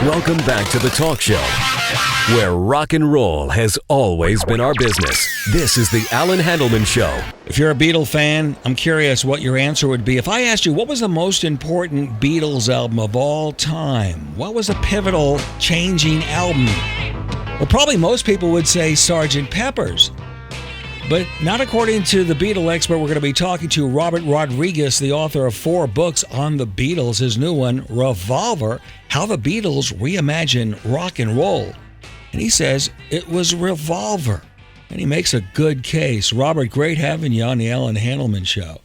Welcome back to the talk show, where rock and roll has always been our business. This is the Allan Handelman Show. If you're a Beatle fan, I'm curious what your answer would be. If I asked you, what was the most important Beatles album of all time? What was a pivotal, changing album? Well, probably most people would say Sgt. Pepper's. But not according to the Beatle expert we're going to be talking to, Robert Rodriguez, the author of 4 books on the Beatles. His new one, Revolver, How the Beatles Reimagine Rock and Roll. And he says it was Revolver. And he makes a good case. Robert, great having you on the Allan Handelman Show.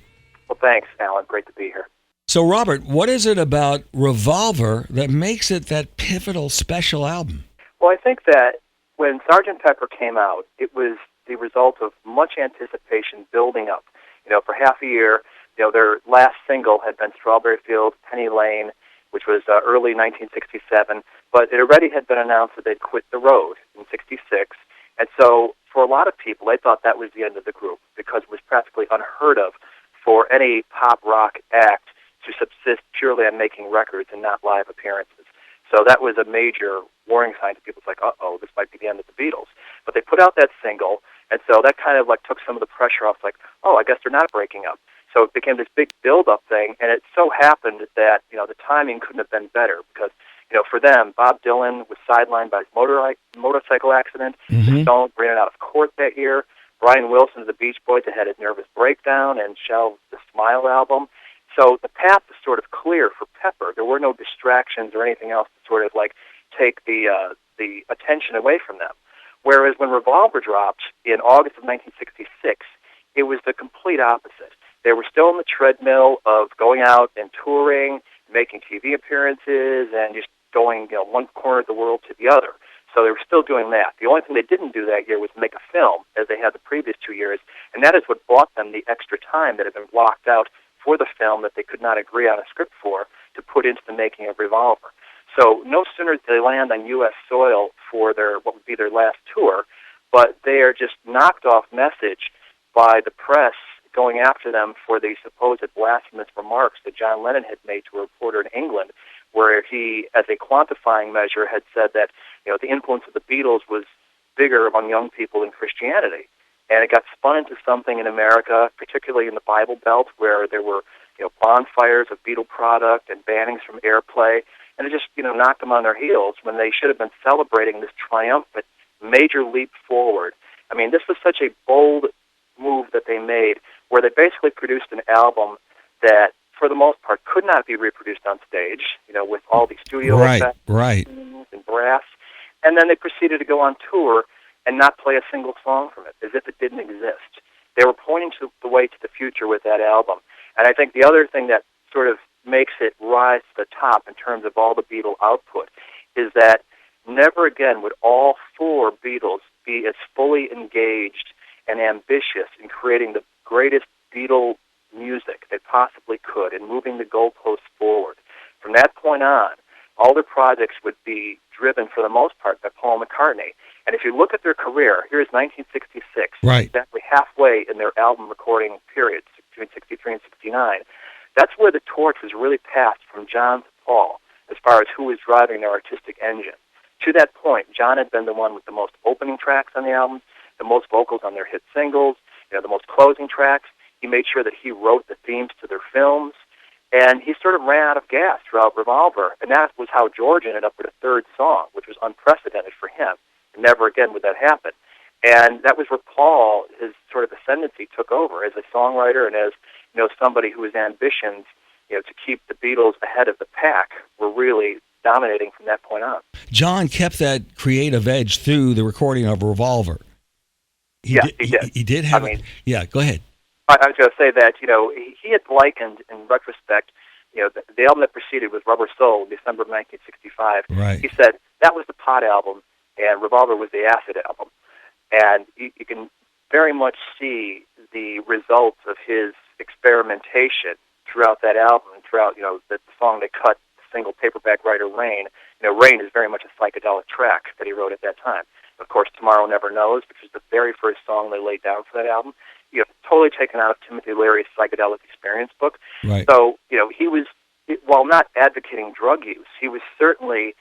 Well, thanks, Alan. Great to be here. So, Robert, what is it about Revolver that makes it that pivotal, special album? Well, I think that when Sgt. Pepper came out, it was the result of much anticipation building up. For half a year, their last single had been Strawberry Fields, Penny Lane, which was early 1967, but it already had been announced that they'd quit the road in 66. And so for a lot of people, they thought that was the end of the group because it was practically unheard of for any pop rock act to subsist purely on making records and not live appearances. So that was a major warning sign to people. It's like, uh-oh, this might be the end of the Beatles. But they put out that single, and so that kind of took some of the pressure off, like, oh, I guess they're not breaking up. So it became this big build-up thing, and it so happened that, the timing couldn't have been better because, for them, Bob Dylan was sidelined by his motorcycle accident. The Stones ran out of court that year. Brian Wilson of the Beach Boys had a nervous breakdown and shelved the Smile album. So the path was sort of clear for Pepper. There were no distractions or anything else to sort of take the attention away from them. Whereas when Revolver dropped in August of 1966, it was the complete opposite. They were still on the treadmill of going out and touring, making TV appearances, and just going one corner of the world to the other. So they were still doing that. The only thing they didn't do that year was make a film, as they had the previous 2 years, and that is what bought them the extra time that had been blocked out for the film that they could not agree on a script for to put into the making of Revolver. So no sooner did they land on U.S. soil for what would be their last tour, but they are just knocked off message by the press going after them for the supposed blasphemous remarks that John Lennon had made to a reporter in England, where he, as a quantifying measure, had said that the influence of the Beatles was bigger among young people than Christianity. And it got spun into something in America, particularly in the Bible Belt, where there were bonfires of Beatle product and bannings from airplay. And it just knocked them on their heels when they should have been celebrating this triumphant major leap forward. I mean, this was such a bold move that they made, where they basically produced an album that, for the most part, could not be reproduced on stage, with all these studio effects and brass. And then they proceeded to go on tour and not play a single song from it, as if it didn't exist. They were pointing to the way to the future with that album. And I think the other thing that sort of makes it rise to the top in terms of all the Beatle output is that never again would all 4 Beatles be as fully engaged and ambitious in creating the greatest Beatle music they possibly could and moving the goalposts forward. From that point on, all their projects would be driven, for the most part, by Paul McCartney. And if you look at their career, here's 1966, exactly halfway in their album recording period, between 63 and 69. That's where the torch was really passed from John to Paul, as far as who was driving their artistic engine. To that point, John had been the one with the most opening tracks on the album, the most vocals on their hit singles, the most closing tracks. He made sure that he wrote the themes to their films, and he sort of ran out of gas throughout Revolver, and that was how George ended up with a 3rd song, which was unprecedented for him. Never again would that happen. And that was where Paul, his sort of ascendancy, took over as a songwriter and as somebody whose ambitions, to keep the Beatles ahead of the pack were really dominating from that point on. John kept that creative edge through the recording of Revolver. He did. He did have Yeah, go ahead. I was going to say that, he had likened, in retrospect, the album that preceded was Rubber Soul, December of 1965. Right. He said that was the pot album, and Revolver was the acid album. And you can very much see the results of his experimentation throughout that album, and throughout, the song they cut, the single paperback writer Rain. Rain is very much a psychedelic track that he wrote at that time. Of course, Tomorrow Never Knows, which is the very first song they laid down for that album, totally taken out of Timothy Leary's Psychedelic Experience book. Right. So, he was, while not advocating drug use, he was certainly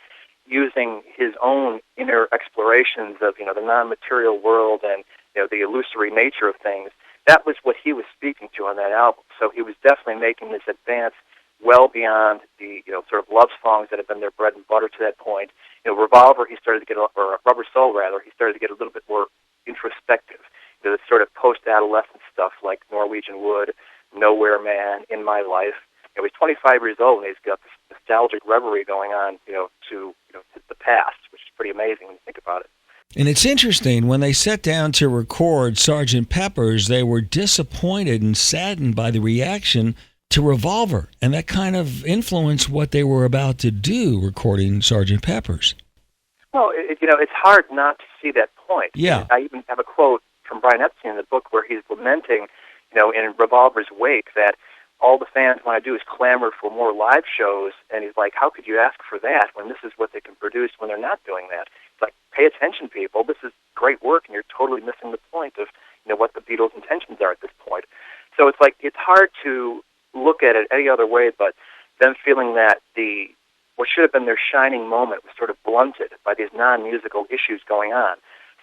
using his own inner explorations of, the non-material world and, the illusory nature of things. That was what he was speaking to on that album. So he was definitely making this advance well beyond the, sort of love songs that had been their bread and butter to that point. Revolver, he started to get, or Rubber Soul rather, he started to get a little bit more introspective. The sort of post-adolescent stuff like Norwegian Wood, Nowhere Man, In My Life. He's 25 years old and he's got this nostalgic reverie going on, to the past, which is pretty amazing when you think about it. And it's interesting, when they sat down to record Sgt. Pepper's, they were disappointed and saddened by the reaction to Revolver, and that kind of influenced what they were about to do recording Sgt. Pepper's. Well, it's hard not to see that point. Yeah. I even have a quote from Brian Epstein in the book where he's lamenting, in Revolver's wake that all the fans want to do is clamor for more live shows, and he's like, how could you ask for that when this is what they can produce when they're not doing that? It's like, pay attention, people. This is great work, and you're totally missing the point of, what the Beatles' intentions are at this point. So it's like, it's hard to look at it any other way but them feeling that what should have been their shining moment was sort of blunted by these non-musical issues going on.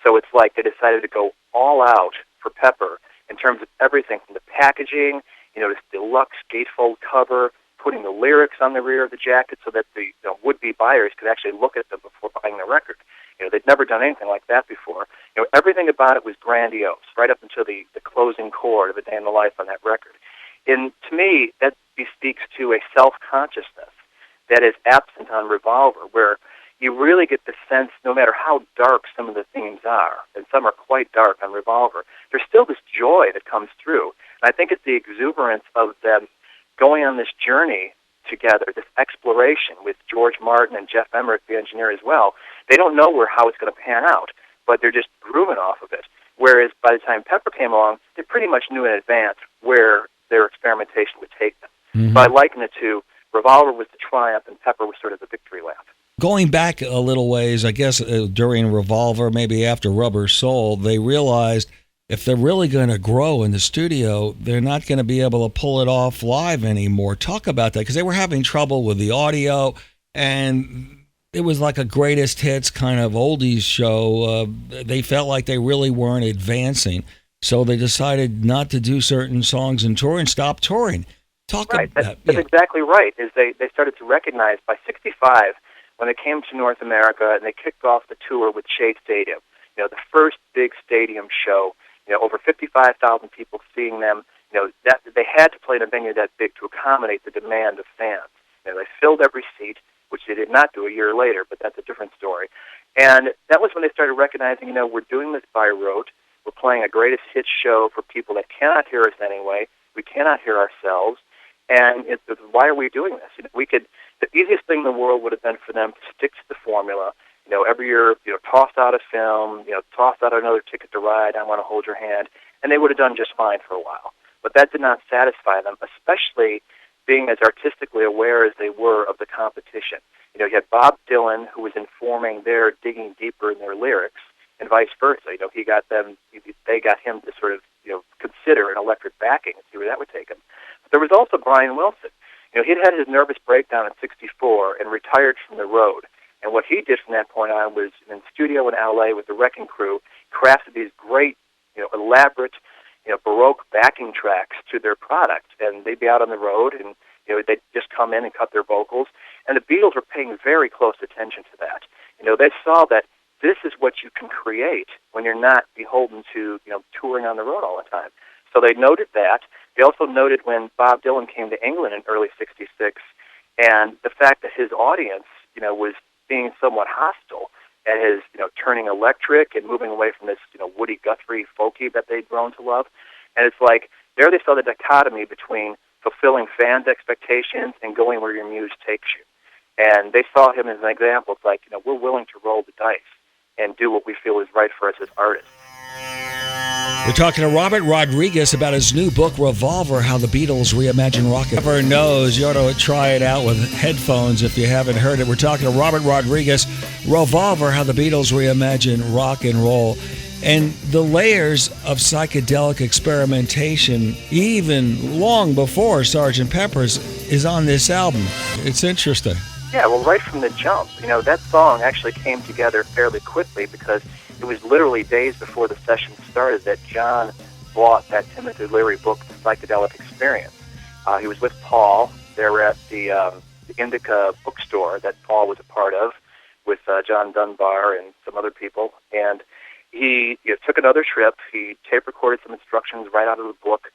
So it's like they decided to go all out for Pepper in terms of everything from the packaging, this deluxe gatefold cover, putting the lyrics on the rear of the jacket so that the would-be buyers could actually look at them before buying the record. They'd never done anything like that before. Everything about it was grandiose, right up until the closing chord of A Day in the Life on that record. And to me, that speaks to a self-consciousness that is absent on Revolver, where you really get the sense, no matter how dark some of the themes are, and some are quite dark on Revolver, there's still this joy that comes through. And I think it's the exuberance of them going on this journey together, this exploration with George Martin and Jeff Emmerich, the engineer, as well. They don't know how it's going to pan out, but they're just grooving off of it. Whereas by the time Pepper came along, they pretty much knew in advance where their experimentation would take them. Mm-hmm. So I liken it to Revolver was the triumph and Pepper was sort of the victory lap. Going back a little ways, I guess during Revolver, maybe after Rubber Soul, they realized if they're really going to grow in the studio, they're not going to be able to pull it off live anymore. Talk about that, because they were having trouble with the audio, and it was like a greatest hits kind of oldies show. They felt like they really weren't advancing, so they decided not to do certain songs and tour and stop touring. Talk right. about that. That's exactly right. Is they started to recognize by 1965, when they came to North America and they kicked off the tour with Shea Stadium, the first big stadium show, over 55,000 people seeing them, that they had to play in a venue that big to accommodate the demand of fans. They filled every seat, which they did not do a year later, but that's a different story. And that was when they started recognizing, we're doing this by rote. We're playing a greatest hits show for people that cannot hear us anyway. We cannot hear ourselves. And why are we doing this? The easiest thing in the world would have been for them to stick to the formula. Every year, toss out a film, toss out another Ticket to Ride, I Want to Hold Your Hand, and they would have done just fine for a while. But that did not satisfy them, especially being as artistically aware as they were of the competition. You had Bob Dylan, who was informing their digging deeper in their lyrics, and vice versa. They got him to sort of, consider an electric backing and see where that would take him. But there was also Brian Wilson. He'd had his nervous breakdown in '64 and retired from the road. And what he did from that point on was in studio in L.A. with the Wrecking Crew, crafted these great, elaborate, Baroque backing tracks to their product. And they'd be out on the road, and they'd just come in and cut their vocals. And the Beatles were paying very close attention to that. They saw that this is what you can create when you're not beholden to, touring on the road all the time. So they noted that. They also noted when Bob Dylan came to England in early '66, and the fact that his audience, was being somewhat hostile at his, turning electric and moving away from this, Woody Guthrie folky that they'd grown to love. And it's like, there they saw the dichotomy between fulfilling fans' expectations and going where your muse takes you. And they saw him as an example. It's like, we're willing to roll the dice and do what we feel is right for us as artists. We're talking to Robert Rodriguez about his new book, Revolver, How the Beatles Reimagine Rock. Whoever knows, you ought to try it out with headphones if you haven't heard it. We're talking to Robert Rodriguez, Revolver, How the Beatles Reimagine Rock and Roll. And the layers of psychedelic experimentation, even long before Sgt. Pepper's, is on this album. It's interesting. Yeah, well, right from the jump, that song actually came together fairly quickly because it was literally days before the session started that John bought that Timothy Leary book, The Psychedelic Experience. He was with Paul. They were at the Indica bookstore that Paul was a part of with John Dunbar and some other people. And he took another trip. He tape recorded some instructions right out of the book,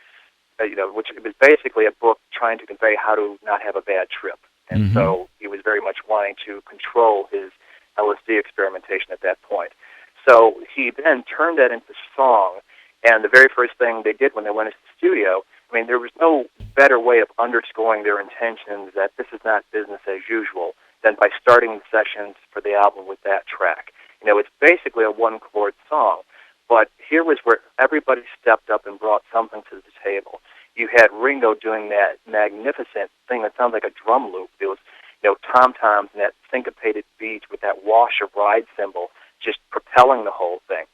which was basically a book trying to convey how to not have a bad trip. And so he was very much wanting to control his LSD experimentation at that point. So he then turned that into song, and the very first thing they did when they went into the studio, there was no better way of underscoring their intentions that this is not business as usual than by starting the sessions for the album with that track. It's basically a one-chord song, but here was where everybody stepped up and brought something to the table. You had Ringo doing that magnificent thing that sounds like a drum loop. It was, tom-toms and that syncopated beat with that wash of ride cymbal just propelling the whole thing.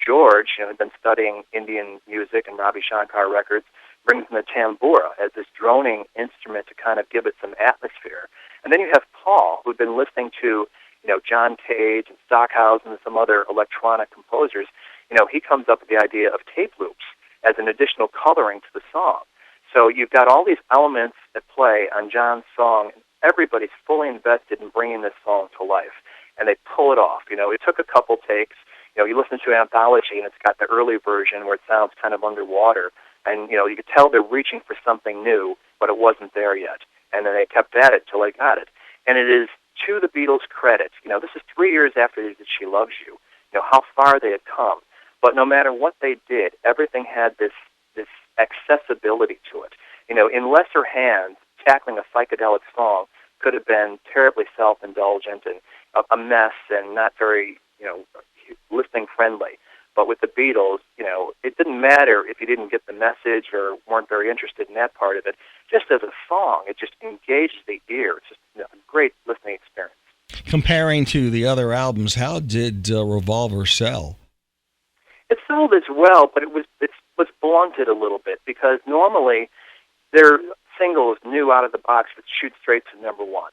George, had been studying Indian music and Ravi Shankar records, brings in the tambura as this droning instrument to kind of give it some atmosphere. And then you have Paul, who'd been listening to, John Cage and Stockhausen and some other electronic composers. He comes up with the idea of tape loops as an additional coloring to the song. So you've got all these elements at play on John's song, and everybody's fully invested in bringing this song to life, and they pull it off. It took a couple takes. You listen to Anthology, and it's got the early version where it sounds kind of underwater, and, you could tell they're reaching for something new, but it wasn't there yet. And then they kept at it till they got it. And it is to the Beatles' credit. This is 3 years after they did She Loves You, how far they had come. But no matter what they did, everything had this accessibility to it. In lesser hands, tackling a psychedelic song could have been terribly self-indulgent and a mess and not very, listening friendly. But with the Beatles, it didn't matter if you didn't get the message or weren't very interested in that part of it. Just as a song, it just engages the ear. It's just a great listening experience. Comparing to the other albums, how did Revolver sell? It sold as well, but it was blunted a little bit because normally their singles new out of the box would shoot straight to number one.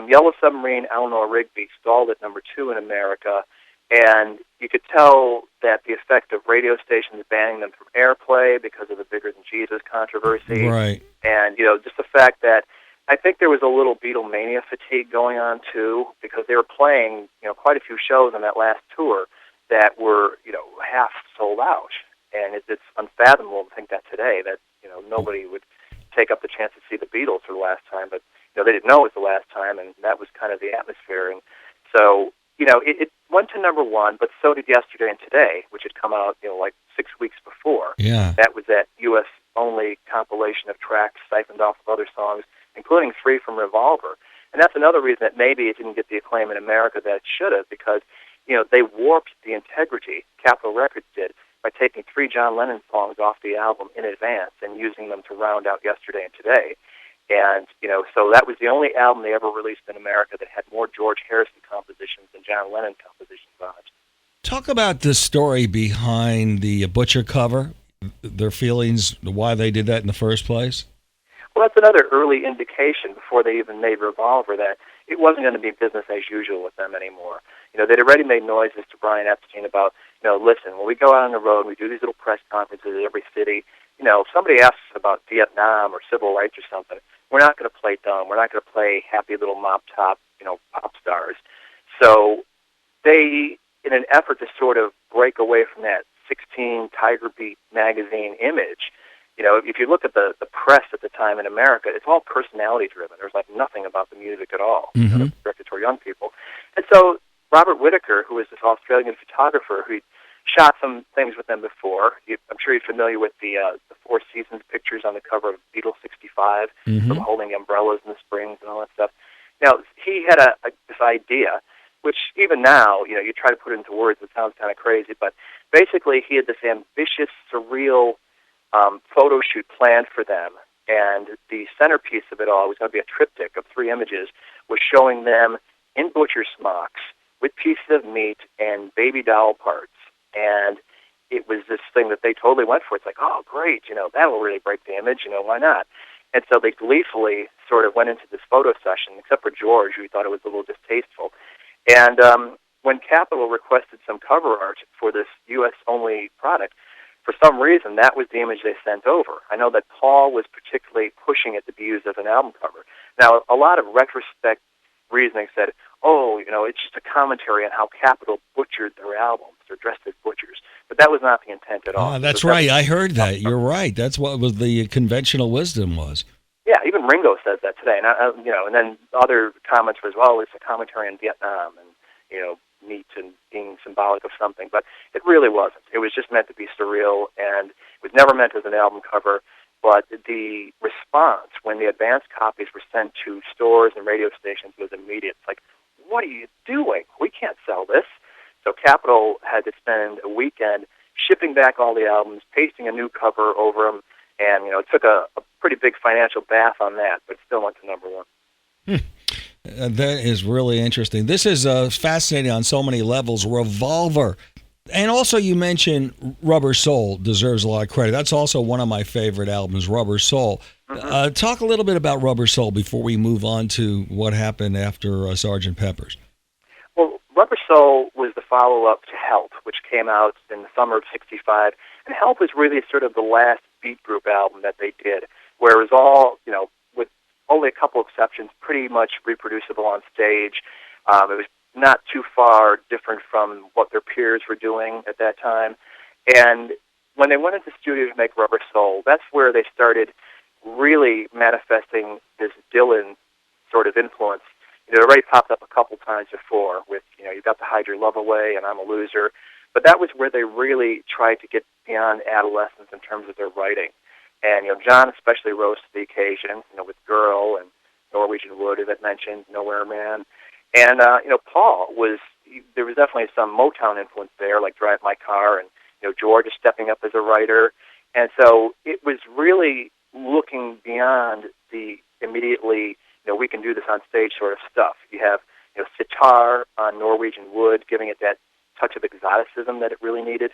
Yellow Submarine, Eleanor Rigby stalled at number 2 in America, and you could tell that the effect of radio stations banning them from airplay because of the Bigger Than Jesus controversy. Right. And, just the fact that I think there was a little Beatlemania fatigue going on, too, because they were playing, quite a few shows on that last tour that were, half sold out. And it's unfathomable to think that today, that, nobody would take up the chance to see the Beatles for the last time. But, they didn't know it was the last time, and that was kind of the atmosphere. And so, it went to number 1, but so did Yesterday and Today, which had come out, like 6 weeks before. Yeah. That was that U.S.-only compilation of tracks siphoned off of other songs, including 3 from Revolver. And that's another reason that maybe it didn't get the acclaim in America that it should have, because, they warped the integrity, Capitol Records did, by taking 3 John Lennon songs off the album in advance and using them to round out Yesterday and Today. And, so that was the only album they ever released in America that had more George Harrison compositions than John Lennon compositions on it. Talk about the story behind the Butcher cover, their feelings, why they did that in the first place. Well, that's another early indication before they even made Revolver that it wasn't going to be business as usual with them anymore. They'd already made noises to Brian Epstein about, listen, when we go out on the road, we do these little press conferences in every city. If somebody asks about Vietnam or civil rights or something, we're not going to play dumb. We're not going to play happy little mop-top, pop stars. So they, in an effort to sort of break away from that 16 Tiger Beat magazine image, if you look at the press at the time in America, it's all personality-driven. There's like nothing about the music at all, directed toward young people. And so Robert Whittaker, who is this Australian photographer who shot some things with them before. I'm sure you're familiar with the Four Seasons pictures on the cover of Beatles 65, from holding umbrellas in the springs and all that stuff. Now, he had this idea, which even now, you try to put it into words, it sounds kind of crazy, but basically he had this ambitious, surreal photo shoot planned for them, and the centerpiece of it all was going to be a triptych of 3 images, was showing them in butcher smocks with pieces of meat and baby doll parts. And it was this thing that they totally went for. It's like, oh, great, that'll really break the image, why not? And so they gleefully sort of went into this photo session, except for George, who thought it was a little distasteful. And when Capitol requested some cover art for this U.S.-only product, for some reason, that was the image they sent over. I know that Paul was particularly pushing it to be used as an album cover. Now, a lot of retrospect reasoning said, oh, it's just a commentary on how Capitol butchered their albums. They're dressed as butchers. But that was not the intent at all. That's right. I heard that. You're right. That's what was the conventional wisdom was. Yeah, even Ringo says that today. And, and then other comments as well, it's a commentary on Vietnam and, meat and being symbolic of something. But it really wasn't. It was just meant to be surreal, and it was never meant as an album cover. But the response when the advanced copies were sent to stores and radio stations was immediate. It's like, what are you doing? We can't sell this. So Capitol had to spend a weekend shipping back all the albums, pasting a new cover over them, and it took a pretty big financial bath on that, but it still went to number one. That is really interesting. This is fascinating on so many levels. Revolver. And also you mentioned Rubber Soul deserves a lot of credit. That's also one of my favorite albums, Rubber Soul. Mm-hmm. Talk a little bit about Rubber Soul before we move on to what happened after Sgt. Pepper's. Well, Rubber Soul was the follow-up to Help, which came out in the summer of '65. And Help was really sort of the last beat group album that they did, where it was all, with only a couple exceptions, pretty much reproducible on stage. It was not too far different from what their peers were doing at that time. And when they went into the studio to make Rubber Soul, that's where they started really manifesting this Dylan sort of influence. It already popped up a couple times before with, You've Got to Hide Your Love Away and I'm a Loser. But that was where they really tried to get beyond adolescence in terms of their writing. And, John especially rose to the occasion, with Girl and Norwegian Wood, as I mentioned, Nowhere Man. And, Paul there was definitely some Motown influence there, like Drive My Car, and, George is stepping up as a writer. And so it was really looking beyond the immediately, we can do this on stage sort of stuff. You have, sitar on Norwegian Wood, giving it that touch of exoticism that it really needed.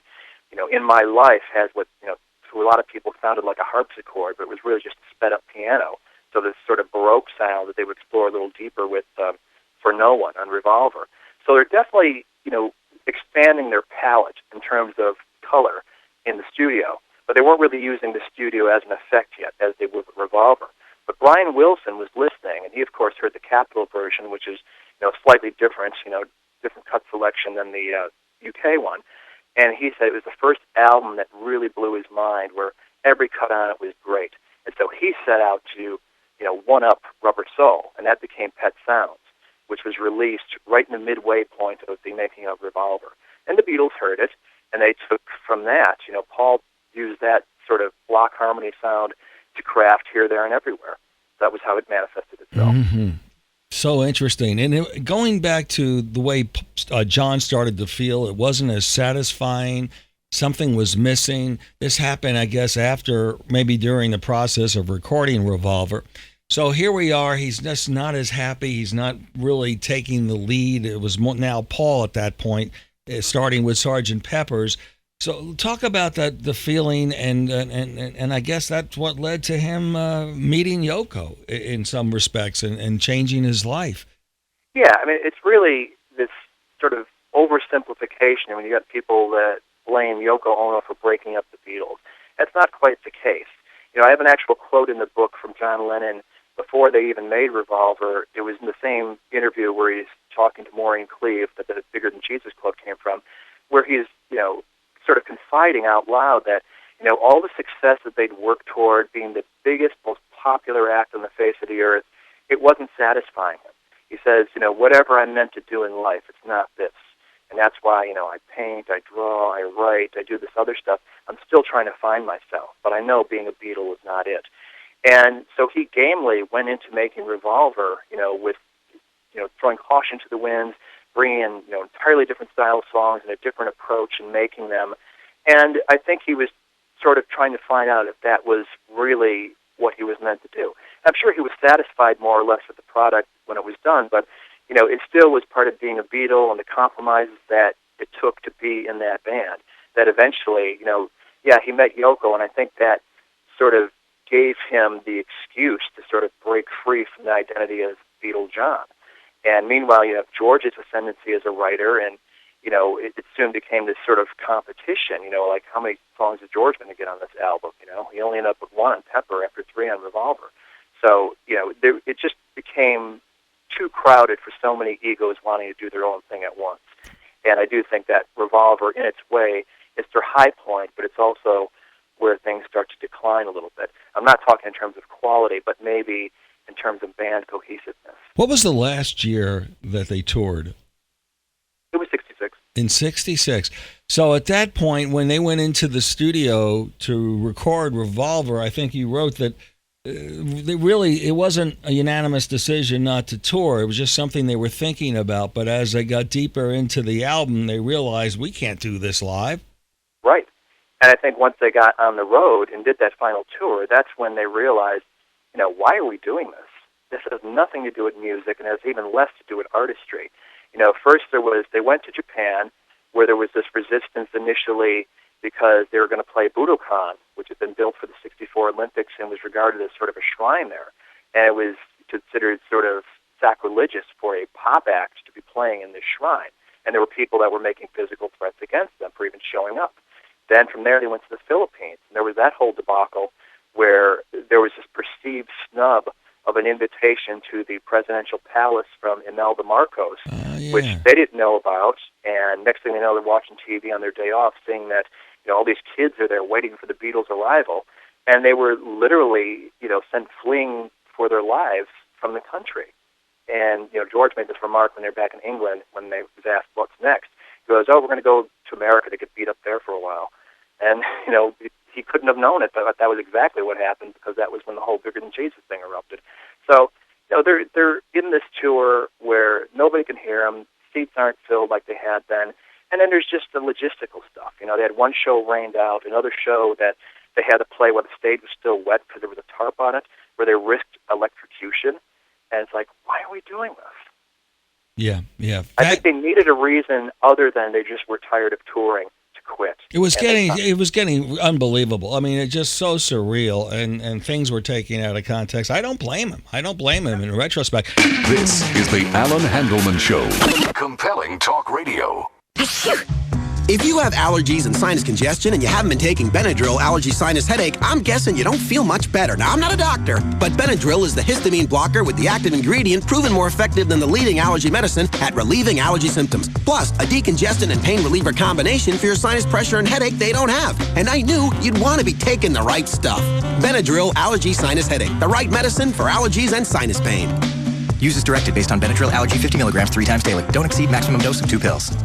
In My Life has what, to a lot of people sounded like a harpsichord, but it was really just a sped-up piano. So this sort of Baroque sound that they would explore a little deeper with For No One on Revolver. So they're definitely, expanding their palette in terms of color in the studio, but they weren't really using the studio as an effect yet, as they would with Revolver. But Brian Wilson was listening, and he, of course, heard the Capitol version, which is, slightly different, different cut selection than the UK one. And he said it was the first album that really blew his mind, where every cut on it was great. And so he set out to, one-up Rubber Soul, and that became Pet Sounds, which was released right in the midway point of the making of Revolver. And the Beatles heard it, and they took from that, Paul used that sort of block harmony sound to craft Here, There, and Everywhere. That was how it manifested itself. Mm-hmm. So interesting. And going back to the way John started to feel, it wasn't as satisfying. Something was missing. This happened, I guess, after, maybe during the process of recording Revolver. So here we are. He's just not as happy. He's not really taking the lead. It was now Paul at that point, starting with Sgt. Pepper's. So talk about that, the feeling, and I guess that's what led to him meeting Yoko in some respects and changing his life. Yeah, I mean, it's really this sort of oversimplification. I mean, you got people that blame Yoko Ono for breaking up the Beatles. That's not quite the case. I have an actual quote in the book from John Lennon before they even made Revolver. It was in the same interview where he's talking to Maureen Cleave, that the Bigger Than Jesus quote came from, where he's, sort of confiding out loud that, all the success that they'd worked toward, being the biggest, most popular act on the face of the earth, it wasn't satisfying him. He says, whatever I'm meant to do in life, it's not this. And that's why, I paint, I draw, I write, I do this other stuff. I'm still trying to find myself, but I know being a Beatle is not it. And so he gamely went into making Revolver, with, throwing caution to the winds, bringing in, entirely different style of songs and a different approach in making them. And I think he was sort of trying to find out if that was really what he was meant to do. I'm sure he was satisfied more or less with the product when it was done, but, it still was part of being a Beatle and the compromises that it took to be in that band, that eventually, he met Yoko, and I think that sort of gave him the excuse to sort of break free from the identity as Beatle John. And meanwhile, you have George's ascendancy as a writer, and it soon became this sort of competition. Like how many songs is George going to get on this album? He only ended up with 1 on Pepper after 3 on Revolver. So it just became too crowded for so many egos wanting to do their own thing at once. And I do think that Revolver, in its way, is their high point, but it's also where things start to decline a little bit. I'm not talking in terms of quality, but maybe in terms of band cohesiveness. What was the last year that they toured? It was 66. In 66. So at that point, when they went into the studio to record Revolver, I think you wrote that it wasn't a unanimous decision not to tour. It was just something they were thinking about. But as they got deeper into the album, they realized we can't do this live. Right. And I think once they got on the road and did that final tour, that's when they realized, why are we doing this? This has nothing to do with music and has even less to do with artistry. First they went to Japan, where there was this resistance initially because they were going to play Budokan, which had been built for the 64 Olympics and was regarded as sort of a shrine there. And it was considered sort of sacrilegious for a pop act to be playing in this shrine. And there were people that were making physical threats against them for even showing up. Then from there they went to the Philippines. And there was that whole debacle where there was this perceived snub of an invitation to the presidential palace from Imelda Marcos, which they didn't know about. And next thing they know, they're watching TV on their day off, seeing that all these kids are there waiting for the Beatles' arrival. And they were literally, sent fleeing for their lives from the country. And, George made this remark when they were back in England when they was asked what's next. He goes, we're going to go to America to get beat up there for a while. And, he couldn't have known it, but that was exactly what happened because that was when the whole Bigger Than Jesus thing erupted. So, they're in this tour where nobody can hear them, seats aren't filled like they had then, and then there's just the logistical stuff. They had one show rained out, another show that they had to play while the stage was still wet because there was a tarp on it, where they risked electrocution, and it's like, why are we doing this? Yeah. I think they needed a reason other than they just were tired of touring. Quit. It was getting unbelievable. I mean, it's just so surreal, and things were taken out of context. I don't blame him in retrospect. This is the Allan Handelman Show. Compelling talk radio. If you have allergies and sinus congestion and you haven't been taking Benadryl allergy sinus headache, I'm guessing you don't feel much better. Now, I'm not a doctor, but Benadryl is the histamine blocker with the active ingredient proven more effective than the leading allergy medicine at relieving allergy symptoms. Plus, a decongestant and pain reliever combination for your sinus pressure and headache they don't have. And I knew you'd want to be taking the right stuff. Benadryl allergy sinus headache, the right medicine for allergies and sinus pain. Use as directed based on Benadryl allergy 50 milligrams 3 times daily. Don't exceed maximum dose of 2 pills.